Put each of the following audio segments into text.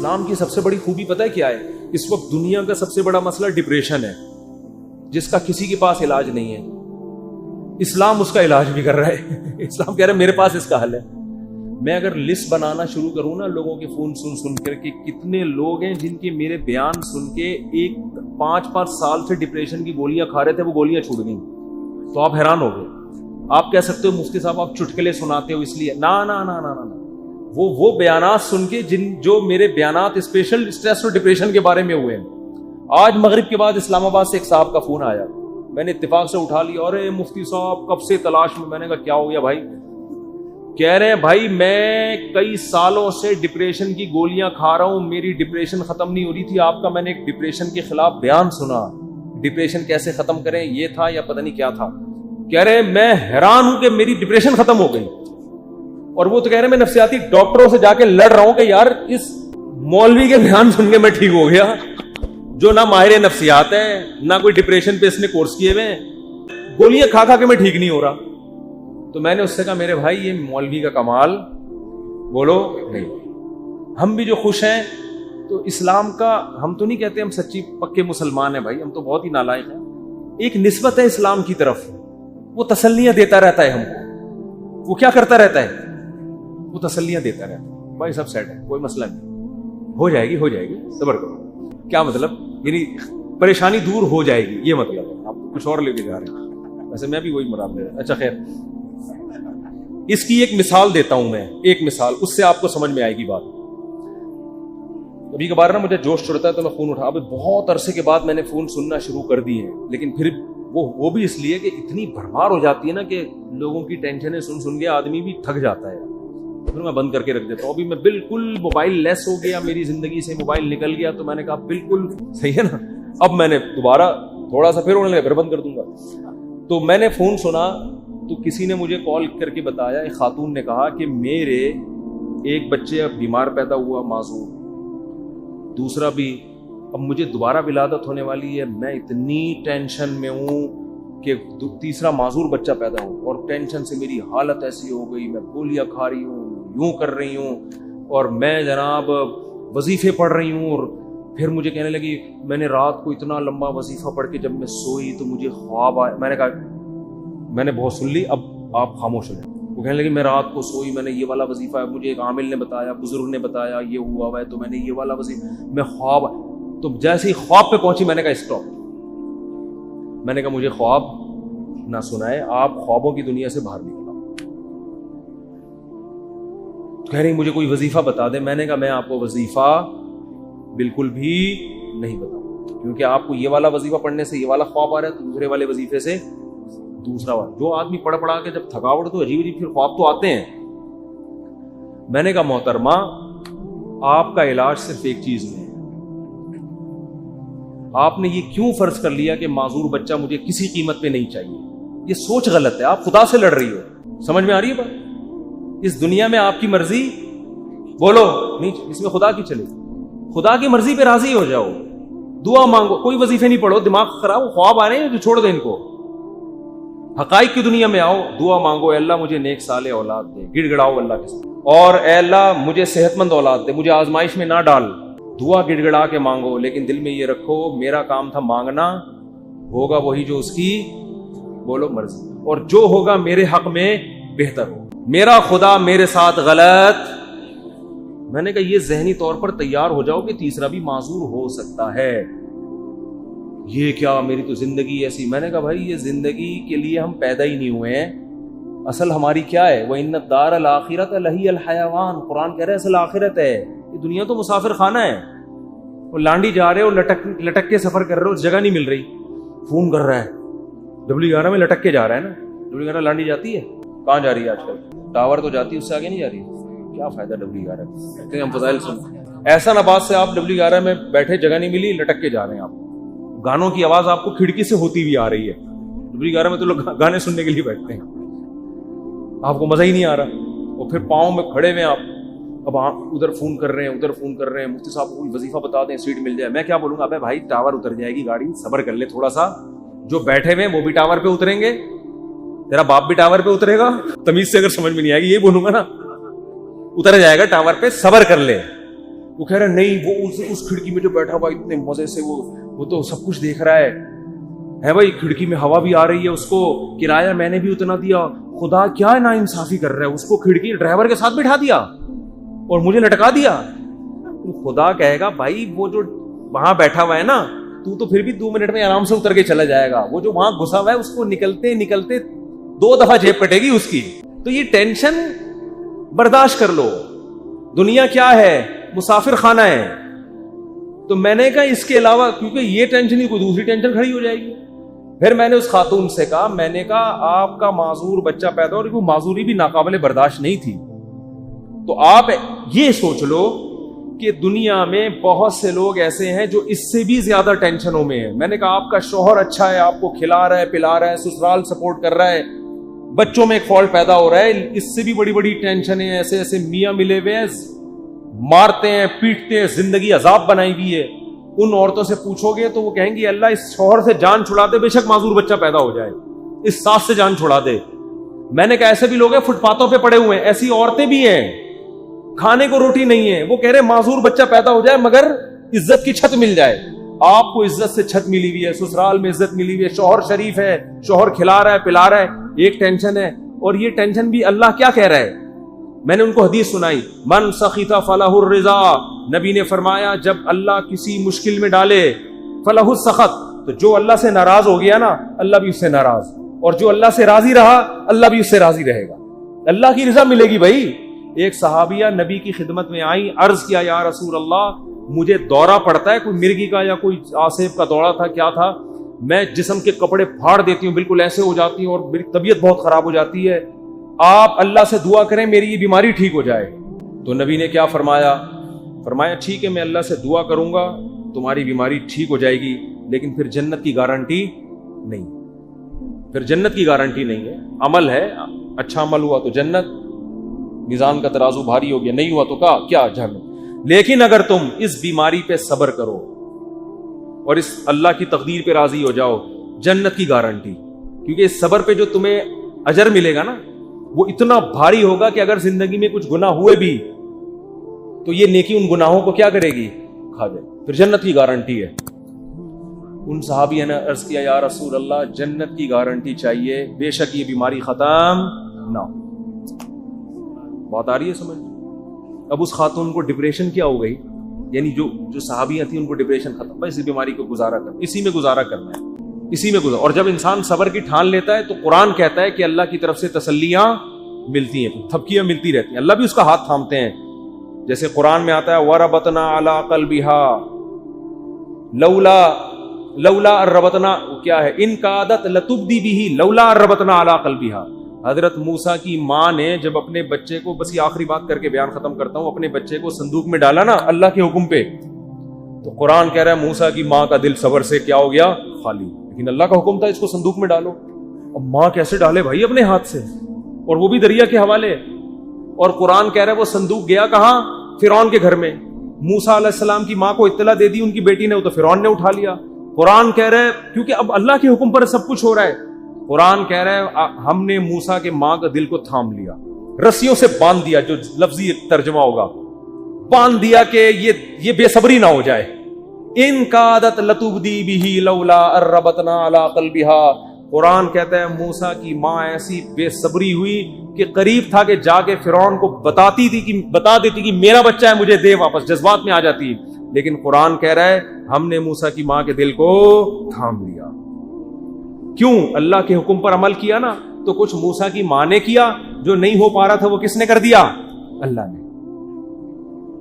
اسلام کی سب سے بڑی خوبی پتہ ہے کیا ہے؟ اس وقت دنیا کا سب سے بڑا مسئلہ ڈپریشن ہے، جس کا کسی کے پاس علاج نہیں ہے. اسلام اس کا علاج بھی کر رہا ہے. اسلام کہہ رہا ہے میرے پاس اس کا حل ہے. میں اگر لسٹ بنانا شروع کروں نا لوگوں کے فون سن کر کے کتنے لوگ ہیں جن کے میرے بیان سن کے 5 سال سے ڈپریشن کی گولیاں کھا رہے تھے، وہ گولیاں چھوٹ گئیں، تو آپ حیران ہو گئے. آپ کہہ سکتے ہو مفتی صاحب آپ چٹکلے سناتے ہو اس لیے. نا وہ بیانات سن کے جو میرے بیانات اسپیشل اسٹریس اور ڈپریشن کے بارے میں ہوئے ہیں. آج مغرب کے بعد اسلام آباد سے ایک صاحب کا فون آیا، میں نے اتفاق سے اٹھا لیا. ارے مفتی صاحب کب سے تلاش میں. میں نے کہا کیا ہو گیا بھائی؟ کہہ رہے ہیں بھائی میں کئی سالوں سے ڈپریشن کی گولیاں کھا رہا ہوں، میری ڈپریشن ختم نہیں ہو رہی تھی. آپ کا میں نے ایک ڈپریشن کے خلاف بیان سنا، ڈپریشن کیسے ختم کریں یہ تھا یا پتہ نہیں کیا تھا. کہہ رہے ہیں میں حیران ہوں کہ میری ڈپریشن ختم ہو گئی. اور وہ تو کہہ رہے ہیں میں نفسیاتی ڈاکٹروں سے جا کے لڑ رہا ہوں کہ یار اس مولوی کے بیان سن کے میں ٹھیک ہو گیا جو نہ ماہر نفسیات ہے نہ کوئی ڈپریشن پہ اس نے کورس کیے ہوئے ہیں، گولیاں کھا کھا کے میں ٹھیک نہیں ہو رہا. تو میں نے اس سے کہا میرے بھائی یہ مولوی کا کمال بولو نہیں. ہم بھی جو خوش ہیں تو اسلام کا، ہم تو نہیں کہتے ہم سچی پکے مسلمان ہیں بھائی، ہم تو بہت ہی نالائق ہیں. ایک نسبت ہے اسلام کی طرف، وہ تسلیاں دیتا رہتا ہے ہم کو. وہ کیا کرتا رہتا ہے؟ وہ تسلیاں دیتا رہتا ہے. بھائی سب سیٹ ہے، کوئی مسئلہ نہیں، ہو جائے گی، صبر کرو. کیا مطلب؟ یعنی پریشانی دور ہو جائے گی، یہ مطلب ہے. آپ کچھ اور لے کے جا رہے ہیں، ویسے میں بھی وہی مراد لے رہا ہوں. اچھا خیر، اس کی ایک مثال دیتا ہوں میں، ایک مثال، اس سے آپ کو سمجھ میں آئے گی بات. کبھی کبھار نا مجھے جوش چڑھتا ہے تو میں فون اٹھا. ابھی بہت عرصے کے بعد میں نے فون سننا شروع کر دی ہیں، لیکن پھر وہ بھی اس لیے کہ اتنی بھرمار ہو جاتی ہے نا کہ لوگوں کی ٹینشنیں سن کے آدمی بھی تھک جاتا ہے. پھر میں بند کر کے رکھ دیتا ہوں. ابھی میں بالکل موبائل لیس ہو گیا، میری زندگی سے موبائل نکل گیا، تو میں نے کہا بالکل صحیح ہے نا. اب میں نے دوبارہ تھوڑا سا پھر ہونے لگا، پھر بند کر دوں گا. تو میں نے فون سنا تو کسی نے مجھے کال کر کے بتایا، ایک خاتون نے کہا کہ میرے ایک بچے بیمار پیدا ہوا معذور، دوسرا بھی اب مجھے دوبارہ ولادت ہونے والی ہے، میں اتنی ٹینشن میں ہوں کہ تیسرا معذور بچہ پیدا ہو، اور ٹینشن سے میری حالت ایسی ہو گئی، میں گولیاں کھا رہی ہوں، یوں کر رہی ہوں، اور میں جناب وظیفے پڑھ رہی ہوں. اور پھر مجھے کہنے لگی میں نے رات کو اتنا لمبا وظیفہ پڑھ کے جب میں سوئی تو مجھے خواب آیا. میں نے کہا میں نے بہت سن لی، اب آپ خاموش ہو جائیں. وہ کہنے لگی میں رات کو سوئی، میں نے یہ والا وظیفہ ہے، مجھے ایک عامل نے بتایا، بزرگ نے بتایا یہ ہوا ہوا ہے، تو میں نے یہ والا وظیفہ، میں خواب. تو جیسے ہی خواب پہ پہنچی میں نے کہا اسٹاپ. میں نے کہا مجھے خواب نہ سنائے، آپ خوابوں کی دنیا سے باہر نکل آؤ. کہہ رہی مجھے کوئی وظیفہ بتا دے. میں نے کہا میں آپ کو وظیفہ بالکل بھی نہیں بتاؤں، کیونکہ آپ کو یہ والا وظیفہ پڑھنے سے یہ والا خواب آ رہا ہے، تو دوسرے والے وظیفے سے دوسرا والا. جو آدمی پڑھا کے جب تھکاوٹ تو عجیب پھر خواب تو آتے ہیں. میں نے کہا محترمہ آپ کا علاج صرف ایک چیز میں ہے. آپ نے یہ کیوں فرض کر لیا کہ معذور بچہ مجھے کسی قیمت پہ نہیں چاہیے؟ یہ سوچ غلط ہے، آپ خدا سے لڑ رہی ہو. سمجھ میں آ رہی ہے بات؟ اس دنیا میں آپ کی مرضی بولو نہیں، اس میں خدا کی چلے. خدا کی مرضی پہ راضی ہو جاؤ، دعا مانگو، کوئی وظیفے نہیں پڑھو، دماغ خراب، خواب آ رہے ہیں جو چھوڑ دیں ان کو. حقائق کی دنیا میں آؤ، دعا مانگو، اے اللہ مجھے نیک صالح اولاد دے، گڑ گڑاؤ اللہ کے ساتھ، اور اے اللہ مجھے صحت مند اولاد دے، مجھے آزمائش میں نہ ڈال. دعا گڑ گڑا کے مانگو، لیکن دل میں یہ رکھو میرا کام تھا مانگنا، ہوگا وہی جو اس کی بولو مرضی، اور جو ہوگا میرے حق میں بہتر ہو. میرا خدا میرے ساتھ غلط. میں نے کہا یہ ذہنی طور پر تیار ہو جاؤ کہ تیسرا بھی معذور ہو سکتا ہے. یہ کیا میری تو زندگی ایسی. میں نے کہا بھائی یہ زندگی کے لیے ہم پیدا ہی نہیں ہوئے ہیں. اصل ہماری کیا ہے؟ وَإِنَّ الدَّارَ الْآخِرَةَ لَهِيَ الْحَيَوَانُ. قرآن کہہ رہے ہیں اصل آخرت ہے، یہ دنیا تو مسافر خانہ ہے. وہ لانڈی جا رہے ہو، لٹک کے سفر کر رہے ہو، جگہ نہیں مل رہی، فون کر رہا ہے. W11 میں لٹک کے جا رہا ہے نا. W11 لانڈی جاتی ہے، کہاں جا رہی ہے آج کل؟ ٹاور تو جاتی ہے، اس سے آگے نہیں جا رہی. کیا فائدہ W11 کہتے ہیں ہم فضائل سن. ایسا نباز سے آپ W11 میں بیٹھے، جگہ نہیں ملی، لٹک کے جا رہے ہیں. آپ گانوں کی آواز آپ کو کھڑکی سے ہوتی ہوئی آ رہی ہے. W11 میں تو لوگ گانے سننے کے لیے بیٹھتے ہیں، آپ کو مزہ ہی نہیں آ رہا. اور پھر پاؤں میں کھڑے ہوئے آپ، اب آپ ادھر فون کر رہے ہیں، ادھر فون کر رہے ہیں، مفتی صاحب کوئی وظیفہ بتا دیں، سیٹ مل جائے. میں کیا بولوں گا؟ ابے بھائی ٹاور اتر جائے گی گاڑی، صبر کر لے تھوڑا سا. جو بیٹھے ہوئے وہ بھی ٹاور پہ اتریں گے، تیرا باپ بھی ٹاور پہ اترے گا. تمیز سے اگر سمجھ میں نہیں آئے گی یہ بولوں گا نا، اتر جائے گا ٹاور پہ، صبر کر لے. وہ کہہ رہا نہیں وہ اس کھڑکی میں جو بیٹھا ہوا اتنے مزے سے وہ تو سب کچھ دیکھ رہا ہے بھائی, کھڑکی میں ہوا بھی آ رہی ہے, اس کو کرایہ میں نے بھی اتنا دیا, خدا کیا نا انصافی کر رہا ہے, اس کو کھڑکی ڈرائیور کے ساتھ بٹھا دیا اور مجھے لٹکا دیا. خدا کہے گا بھائی وہ جو وہاں بیٹھا ہوا ہے نا, تو پھر بھی 2 منٹ میں آرام سے اتر کے چلا جائے گا, وہ جو وہاں گھسا ہوا ہے اس کو نکلتے نکلتے 2 دفعہ جیب کٹے گی اس کی. تو یہ ٹینشن برداشت کر لو. دنیا کیا ہے؟ مسافر خانہ ہے. تو میں نے کہا اس کے علاوہ, کیونکہ یہ ٹینشن ہی کوئی دوسری ٹینشن کھڑی ہو جائے گی. پھر میں نے اس خاتون سے کہا, میں نے کہا آپ کا معذور بچہ پیدا, اور وہ معذوری بھی ناقابل برداشت نہیں تھی, تو آپ یہ سوچ لو کہ دنیا میں بہت سے لوگ ایسے ہیں جو اس سے بھی زیادہ ٹینشنوں میں ہیں. میں نے کہا آپ کا شوہر اچھا ہے, آپ کو کھلا رہا ہے پلا رہا ہے, سسرال سپورٹ کر رہا ہے, بچوں میں ایک فالٹ پیدا ہو رہا ہے, اس سے بھی بڑی بڑی ٹینشنیں, ایسے ایسے میاں ملے ہوئے ہیں, مارتے ہیں پیٹتے ہیں, زندگی عذاب بنائی ہوئی ہے. ان عورتوں سے پوچھو گے تو وہ کہیں گی اللہ اس شوہر سے جان چھڑا دے, بے شک معذور بچہ پیدا ہو جائے, اس ساس سے جان چھڑا دے. میں نے کہا ایسے بھی لوگ ہیں فٹ پاتھوں پہ پڑے ہوئے ہیں, ایسی عورتیں بھی ہیں, کھانے کو روٹی نہیں ہے, وہ کہہ رہے معذور بچہ پیدا ہو جائے مگر عزت کی چھت مل جائے. آپ کو عزت سے چھت ملی ہوئی ہے, سسرال میں عزت ملی ہوئی ہے, شوہر شریف ہے, شوہر کھلا رہا ہے پلا رہا ہے, ایک ٹینشن ہے. اور یہ ٹینشن بھی اللہ کیا کہہ رہا ہے, میں نے ان کو حدیث سنائی, من سخط فلہ الرضا, نبی نے فرمایا جب اللہ کسی مشکل میں ڈالے فلہ السخط, تو جو اللہ سے ناراض ہو گیا نا اللہ بھی اس سے ناراض, اور جو اللہ سے راضی رہا اللہ بھی اس سے راضی رہے گا, اللہ کی رضا ملے گی. بھائی ایک صحابیہ نبی کی خدمت میں آئی, عرض کیا یا رسول اللہ مجھے دورہ پڑتا ہے, کوئی مرگی کا یا کوئی آصف کا دورہ تھا کیا تھا, میں جسم کے کپڑے پھاڑ دیتی ہوں, بالکل ایسے ہو جاتی ہوں اور میری طبیعت بہت خراب ہو جاتی ہے, آپ اللہ سے دعا کریں میری یہ بیماری ٹھیک ہو جائے. تو نبی نے کیا فرمایا, فرمایا ٹھیک ہے میں اللہ سے دعا کروں گا تمہاری بیماری ٹھیک ہو جائے گی, لیکن پھر جنت کی گارنٹی نہیں, پھر جنت کی گارنٹی نہیں ہے. عمل ہے, اچھا عمل ہوا تو جنت, میزان کا ترازو بھاری ہو گیا, نہیں ہوا تو کیا جہنم. لیکن اگر تم اس بیماری پہ صبر کرو اور اس اللہ کی تقدیر پہ راضی ہو جاؤ, جنت کی گارنٹی. کیونکہ اس صبر پہ جو تمہیں اجر ملے گا نا وہ اتنا بھاری ہوگا کہ اگر زندگی میں کچھ گناہ ہوئے بھی تو یہ نیکی ان گناہوں کو کیا کرے گی, کھا جائے, پھر جنت کی گارنٹی ہے. ان صحابی نے عرض کیا یا رسول اللہ جنت کی گارنٹی چاہیے, بے شک یہ بیماری ختم نہ ہو. بات آ رہی ہے سمجھ؟ اب اس خاتون کو ڈپریشن کیا ہو گئی, یعنی جو صحابیاں تھیں ان کو ڈپریشن ختم, بس اس بیماری کو گزارا کرنا, اسی میں گزارا کرنا ہے, اسی میں گزارا. اور جب انسان صبر کی ٹھان لیتا ہے تو قرآن کہتا ہے کہ اللہ کی طرف سے تسلیاں ملتی ہیں, تھپکیاں ملتی رہتی ہیں, اللہ بھی اس کا ہاتھ تھامتے ہیں. جیسے قرآن میں آتا ہے وَرَبَطْنَا عَلَىٰ قَلْبِهَا لولا الربطنا, کیا ہے, ان کادت لتبدی بھی لولا الربطنا علی قلبها. حضرت موسیٰ کی ماں نے جب اپنے بچے کو, بس یہ آخری بات کر کے بیان ختم کرتا ہوں, اپنے بچے کو صندوق میں ڈالا نا اللہ کے حکم پہ, تو قرآن کہہ رہا ہے موسیٰ کی ماں کا دل صبر سے کیا ہو گیا, خالی. لیکن اللہ کا حکم تھا اس کو صندوق میں ڈالو. اب ماں کیسے ڈالے بھائی اپنے ہاتھ سے, اور وہ بھی دریا کے حوالے. اور قرآن کہہ رہا ہے وہ صندوق گیا کہاں, فرعون کے گھر میں. موسیٰ علیہ السلام کی ماں کو اطلاع دے دی ان کی بیٹی نے, تو فرعون نے اٹھا لیا. قرآن کہہ رہا ہے کیونکہ اب اللہ کے حکم پر سب کچھ ہو رہا ہے, قرآن کہہ رہا ہے ہم نے موسیٰ کے ماں کا دل کو تھام لیا, رسیوں سے باندھ دیا, جو لفظی ترجمہ ہوگا باندھ دیا کہ یہ بے صبری نہ ہو جائے. ان کادت لتبدی بھی لولا الربطنا علی قلبها. قرآن کہتا ہے موسیٰ کی ماں ایسی بے صبری ہوئی کہ قریب تھا کہ جا کے فرعون کو بتا دیتی کہ میرا بچہ ہے مجھے دے واپس, جذبات میں آ جاتی. لیکن قرآن کہہ رہا ہے ہم نے موسیٰ کی ماں کے دل کو تھام لیا. کیوں؟ اللہ کے حکم پر عمل کیا نا, تو کچھ موسیٰ کی ماں نے کیا, جو نہیں ہو پا رہا تھا وہ کس نے کر دیا, اللہ نے.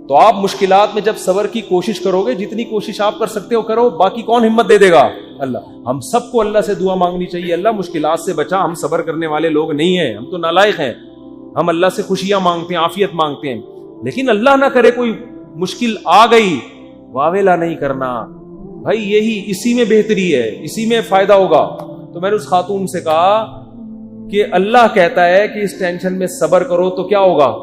تو آپ مشکلات میں جب صبر کی کوشش کرو گے, جتنی کوشش آپ کر سکتے ہو کرو, باقی کون ہمت دے دے گا, اللہ. ہم سب کو اللہ سے دعا مانگنی چاہیے, اللہ مشکلات سے بچا, ہم صبر کرنے والے لوگ نہیں ہیں, ہم تو نالائق ہیں. ہم اللہ سے خوشیاں مانگتے ہیں, عافیت مانگتے ہیں, لیکن اللہ نہ کرے کوئی مشکل آ گئی, واویلا نہیں کرنا بھائی, یہی اسی میں بہتری ہے, اسی میں فائدہ ہوگا. تو میں نے اس خاتون سے کہا کہ اللہ کہتا ہے کہ اس ٹینشن میں صبر کرو تو کیا ہوگا,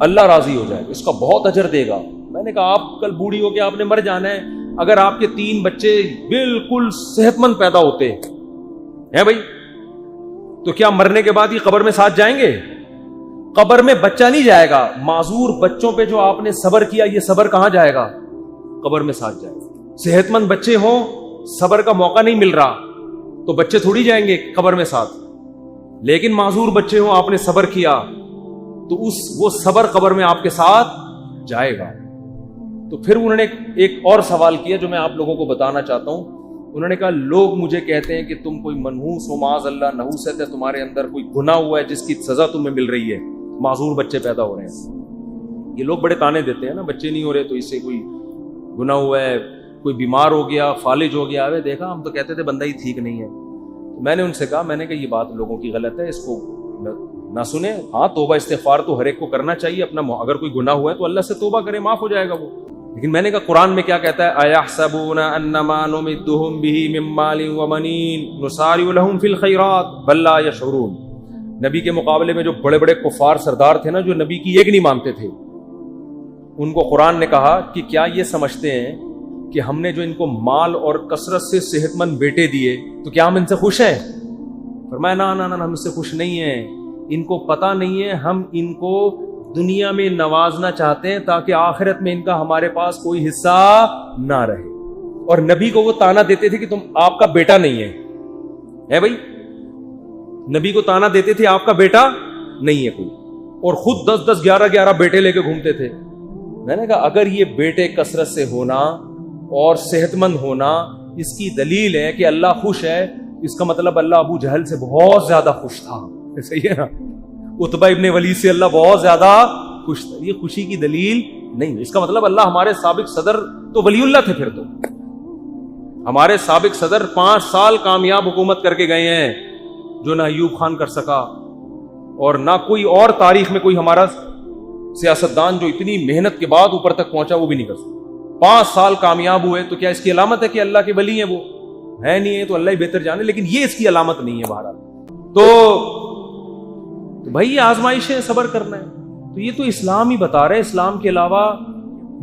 اللہ راضی ہو جائے, اس کا بہت اجر دے گا. میں نے کہا آپ کل بوڑھی ہو کے آپ نے مر جانا ہے, اگر آپ کے 3 بچے بالکل صحت مند پیدا ہوتے ہیں بھائی, تو کیا مرنے کے بعد یہ قبر میں ساتھ جائیں گے؟ قبر میں بچہ نہیں جائے گا. معذور بچوں پہ جو آپ نے صبر کیا, یہ صبر کہاں جائے گا؟ قبر میں ساتھ جائے گا. صحت مند بچے ہوں, صبر کا موقع نہیں مل رہا, تو بچے تھوڑی جائیں گے قبر میں ساتھ. لیکن معذور بچے ہوں, آپ نے صبر کیا, تو وہ صبر قبر میں آپ کے ساتھ جائے گا. تو پھر انہوں نے ایک اور سوال کیا جو میں آپ لوگوں کو بتانا چاہتا ہوں. انہوں نے کہا لوگ مجھے کہتے ہیں کہ تم کوئی منحوس ہو, معاذ اللہ, نحوست ہے تمہارے اندر, کوئی گناہ ہوا ہے جس کی سزا تمہیں مل رہی ہے, معذور بچے پیدا ہو رہے ہیں. یہ لوگ بڑے تانے دیتے ہیں نا, بچے نہیں ہو رہے تو اس سے کوئی گناہ ہوا ہے, کوئی بیمار ہو گیا, فالج ہو گیا. دیکھا, ہم تو کہتے تھے بندہ ہی ٹھیک نہیں ہے. میں نے ان سے کہا, میں نے کہا یہ بات لوگوں کی غلط ہے, اس کو نہ سنیں. ہاں توبہ استغفار تو ہر ایک کو کرنا چاہیے اپنا, اگر کوئی گناہ ہوا ہے تو اللہ سے توبہ کرے, معاف ہو جائے گا وہ. لیکن میں نے کہا قرآن میں کیا کہتا ہے, اَيَحْسَبُونَ أَنَّمَا نُمِدُّهُم بِهِ مِن مَّالٍ وَبَنِينَ نُسَارِعُ لَهُمْ فِي الْخَيْرَاتِ بَل لَّا يَشْعُرُونَ. نبی کے مقابلے میں جو بڑے بڑے کفار سردار تھے نا, جو نبی کی ایک نہیں مانتے تھے, ان کو قرآن نے کہا کہ کیا یہ سمجھتے ہیں کہ ہم نے جو ان کو مال اور کثرت سے صحت مند بیٹے دیے تو کیا ہم ان سے خوش ہیں؟ فرمایا نا نا نا, ہم اس سے خوش نہیں ہیں. ان کو پتہ نہیں ہے ہم ان کو دنیا میں نوازنا چاہتے ہیں تاکہ آخرت میں ان کا ہمارے پاس کوئی حصہ نہ رہے. اور نبی کو وہ تانا دیتے تھے کہ تم, آپ کا بیٹا نہیں ہے بھائی, نبی کو تانا دیتے تھے آپ کا بیٹا نہیں ہے کوئی, اور خود 10 11 بیٹے لے کے گھومتے تھے. میں نے کہا اگر یہ بیٹے کثرت سے ہونا اور صحت مند ہونا اس کی دلیل ہے کہ اللہ خوش ہے, اس کا مطلب اللہ ابو جہل سے بہت زیادہ خوش تھا. صحیح ہے نا, عتبہ ابن ولید سے اللہ بہت زیادہ خوش تھا. یہ خوشی کی دلیل نہیں. اس کا مطلب اللہ ہمارے سابق صدر تو ولی اللہ تھے. پھر تو ہمارے سابق صدر 5 سال کامیاب حکومت کر کے گئے ہیں, جو نہ ایوب خان کر سکا اور نہ کوئی اور تاریخ میں کوئی ہمارا سیاستدان جو اتنی محنت کے بعد اوپر تک پہنچا وہ بھی نہیں کر سکتا. 5 سال کامyاب ہوئے, تو کیا اس کی علامت ہے کہ اللہ کے ولی ہیں؟ وہ ہے نہیں ہے تو اللہ ہی بہتر جانے, لیکن یہ اس کی علامت نہیں ہے. بہرحال تو بھائی یہ آزمائش ہے, صبر کرنا ہے. تو یہ تو اسلام ہی بتا رہے, اسلام کے علاوہ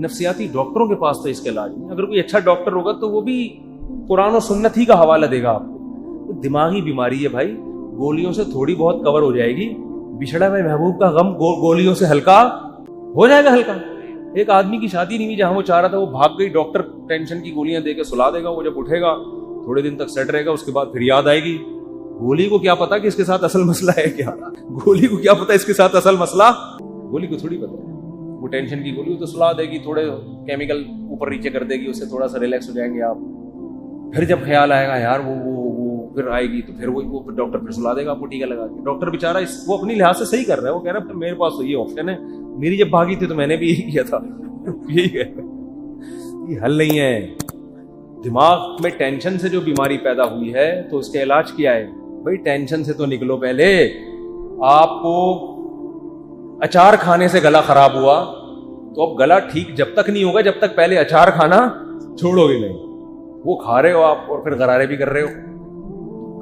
نفسیاتی ڈاکٹروں کے پاس تو اس کا علاج نہیں. اگر کوئی اچھا ڈاکٹر ہوگا تو وہ بھی قرآن و سنت ہی کا حوالہ دے گا آپ کو. دماغی بیماری ہے بھائی, گولیوں سے تھوڑی بہت کور ہو جائے گی. بچھڑا ہوئے محبوب کا غم گولیوں سے ہلکا ہو جائے گا. ہلکا ایک آدمی کی شادی نہیں ہوئی جہاں وہ چاہ رہا تھا, وہ بھاگ گئی, ڈاکٹر ٹینشن کی گولیاں دے کے سلا دے گا. وہ جب اٹھے گا تھوڑے دن تک سیٹ رہے گا, اس کے بعد پھر یاد آئے گی. گولی کو کیا پتا کہ اس کے ساتھ اصل مسئلہ ہے کیا, گولی کو کیا پتا اس کے ساتھ اصل مسئلہ, گولی کو تھوڑی پتا ہے. وہ ٹینشن کی گولی تو سلا دے گی, تھوڑے کیمیکل اوپر نیچے کر دے گی, اس سے تھوڑا سا ریلیکس ہو جائیں گے آپ. پھر جب خیال آئے گا یار وہ پھر آئے گی, تو پھر وہ ڈاکٹر پھر سلا دے گا آپ کو ٹیکا لگا کے. ڈاکٹر بیچارہ وہ اپنی لحاظ سے صحیح کر رہا ہے, وہ کہہ رہا ہے میرے پاس تو یہ آپشن ہے, میری جب بھاگی تھی تو میں نے بھی یہی کیا تھا. یہی ہے, یہ حل نہیں ہے. دماغ میں ٹینشن سے جو بیماری پیدا ہوئی ہے تو اس کا علاج کیا ہے بھائی؟ ٹینشن سے تو نکلو. پہلے آپ کو اچار کھانے سے گلا خراب ہوا, تو اب گلا ٹھیک جب تک نہیں ہوگا جب تک پہلے اچار کھانا چھوڑو گے نہیں. وہ کھا رہے ہو آپ اور پھر غرارے بھی کر رہے ہو,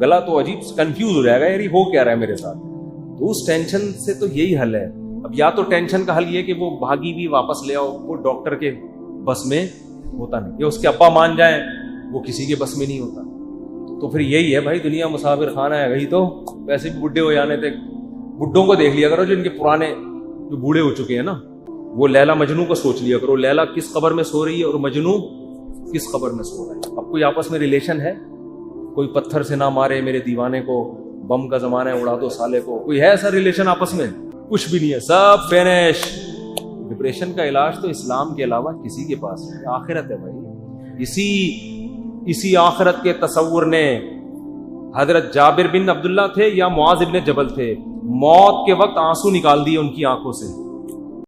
گلا تو عجیب کنفیوز ہو جائے گا, یار ہو کیا رہا ہے میرے ساتھ. تو اس ٹینشن سے تو یہی حل ہے. اب یا تو ٹینشن کا حل یہ کہ وہ بھاگی بھی واپس لے آؤ, وہ ڈاکٹر کے بس میں ہوتا نہیں, یا اس کے ابا مان جائیں, وہ کسی کے بس میں نہیں ہوتا. تو پھر یہی ہے بھائی, دنیا مسافر خانہ ہے گئی, تو ویسے بھی بڈھے ہو جانے تھے. بڈھوں کو دیکھ لیا کرو جو ان کے پرانے جو بوڑھے ہو چکے ہیں نا, وہ لیلا مجنو کو سوچ لیا کرو, لیلا کس قبر میں سو رہی ہے اور مجنو کس قبر میں سو رہا ہے. اب کوئی آپس میں ریلیشن ہے؟ کوئی پتھر سے نہ مارے میرے دیوانے کو, بم کا زمانہ ہے اڑا دو سالے کو, کوئی ہے ایسا ریلیشن آپس میں؟ کچھ بھی نہیں ہے, سب فینش. ڈپریشن کا علاج تو اسلام کے علاوہ کسی کے پاس نہیں, آخرت ہے بھائی. اسی آخرت کے تصور نے حضرت جابر بن عبداللہ تھے یا معاذ ابن جبل تھے, موت کے وقت آنسو نکال دیے ان کی آنکھوں سے.